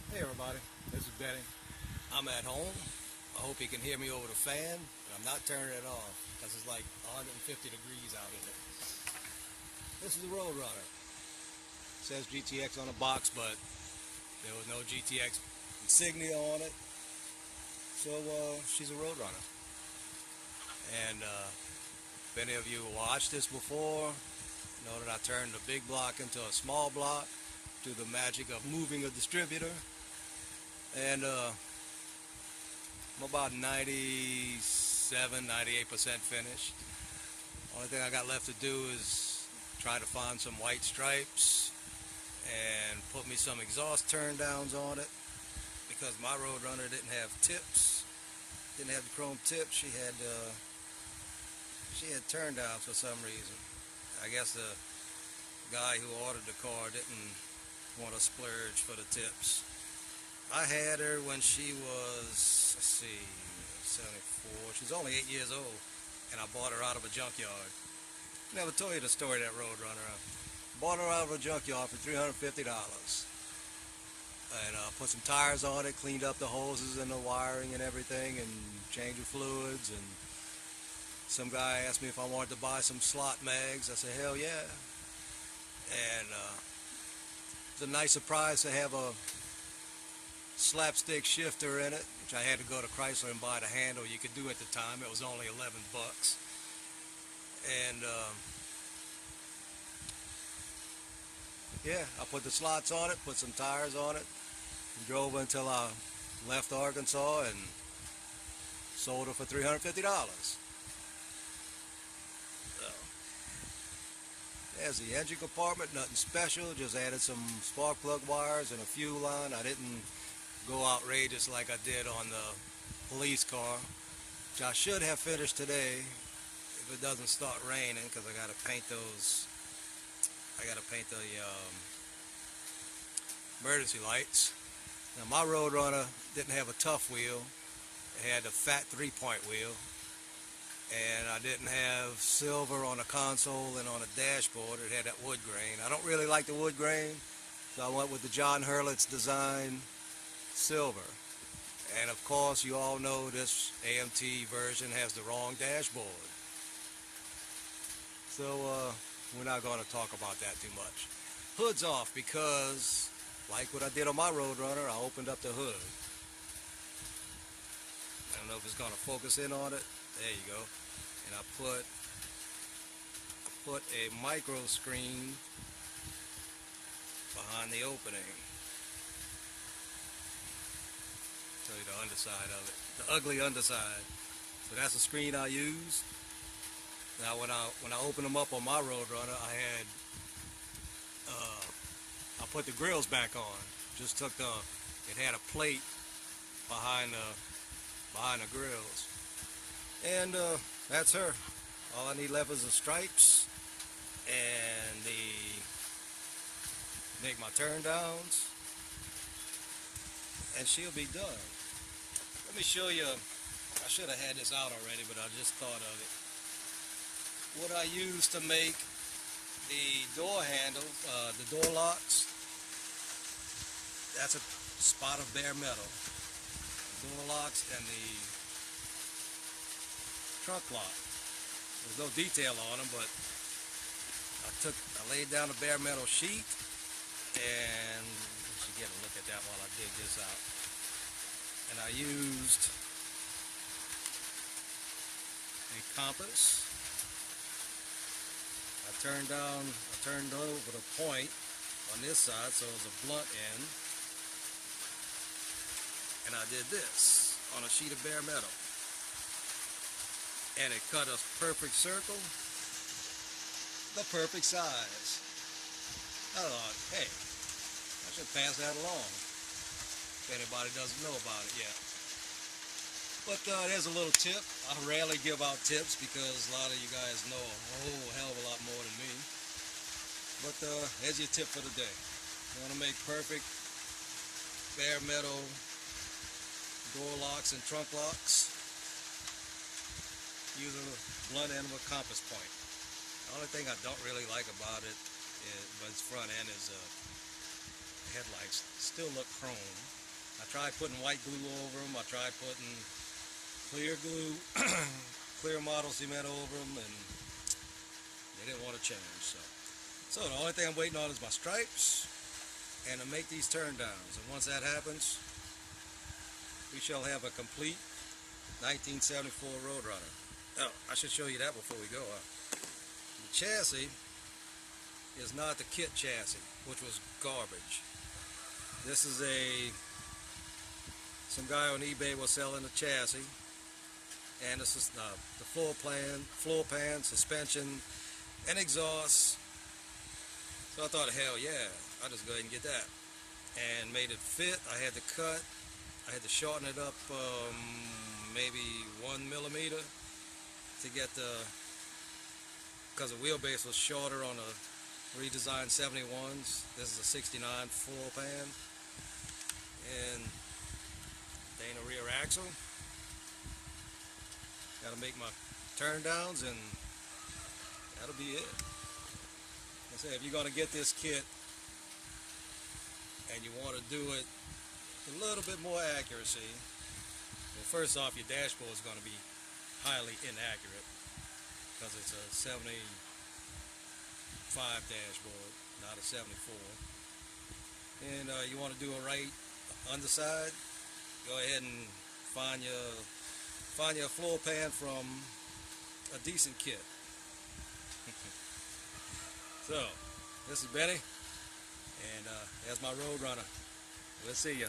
Hey everybody, this is Benny. I'm at home. I hope you can hear me over the fan, but I'm not turning it off because it's like 150 degrees out in it. This is the Roadrunner. It says GTX on the box, but there was no GTX insignia on it. So she's a Roadrunner. And if any of you watched this before, know that I turned the big block into a small block through the magic of moving a distributor. And I'm about 97, 98% finished. Only thing I got left to do is try to find some white stripes and put me some exhaust turn downs on it, because my Roadrunner didn't have tips, didn't have the chrome tips. She had turn downs for some reason. I guess the guy who ordered the car didn't want to splurge for the tips. I had her when she was, let's see, 74. She was only 8 years old, and I bought her out of a junkyard. Never told you the story of that Roadrunner. I bought her out of a junkyard for $350. And put some tires on it, cleaned up the hoses and the wiring and everything, and changed the fluids. And some guy asked me if I wanted to buy some slot mags. I said, hell yeah. And it's a nice surprise to have a slapstick shifter in it, which I had to go to Chrysler and buy the handle you could do at the time. It was only 11 bucks. And yeah, I put the slots on it, put some tires on it, and drove until I left Arkansas and sold her for $350. So, there's the engine compartment, nothing special, just added some spark plug wires and a fuel line. I didn't go outrageous like I did on the police car, which I should have finished today if it doesn't start raining, because I got to paint those. I got to paint the emergency lights. Now my Roadrunner didn't have a tough wheel; it had a fat 3-point wheel, and I didn't have silver on the console and on the dashboard. It had that wood grain. I don't really like the wood grain, so I went with the John Hurlitz's design silver. And of course, you all know this AMT version has the wrong dashboard. So we're not going to talk about that too much. Hood's off because, like what I did on my Roadrunner, I opened up the hood. I don't know if it's going to focus in on it. There you go. And I put a micro screen behind the opening. Show you the underside of it, the ugly underside. So that's the screen I use. Now when I opened them up on my Roadrunner, I put the grills back on. Just took it had a plate behind the grills, and that's her. All I need left is the stripes and make my turn downs, and she'll be done. Let me show you. I should have had this out already, but I just thought of it. What I use to make the door handles, the door locks, that's a spot of bare metal. Door locks and the trunk lock. There's no detail on them, but I laid down a bare metal sheet, and you should get a look at that while I dig this out. And I used a compass. I turned over the point on this side, so it was a blunt end. And I did this on a sheet of bare metal. And it cut a perfect circle, the perfect size. I thought, hey, I should pass that along if anybody doesn't know about it yet. But there's a little tip. I rarely give out tips because a lot of you guys know a whole hell of a lot more than me. But there's your tip for the day. You want to make perfect bare metal door locks and trunk locks, use a blunt end of a compass point. The only thing I don't really like about it is, but its front end is headlights still look chrome. I tried putting white glue over them. I tried putting clear glue, clear model cement over them, and they didn't want to change. So the only thing I'm waiting on is my stripes and to make these turn downs. And once that happens, we shall have a complete 1974 Roadrunner. Oh, I should show you that before we go. The chassis is not the kit chassis, which was garbage. This is some guy on eBay was selling the chassis, and this is the floor pan, suspension, and exhaust. So I thought, hell yeah, I'll just go ahead and get that, and made it fit. I had to cut, I had to shorten it up maybe 1 millimeter to get because the wheelbase was shorter on the redesigned 71s. This is a 69 floor pan, and then a rear axle. Got to make my turn downs, and that'll be it. Like I say, if you're going to get this kit and you want to do it a little bit more accuracy, well, first off, your dashboard is going to be highly inaccurate because it's a 75 dashboard, not a 74. And you want to do a right underside, go ahead and find your floor pan from a decent kit. So, this is Benny, and that's my Roadrunner. We'll see ya.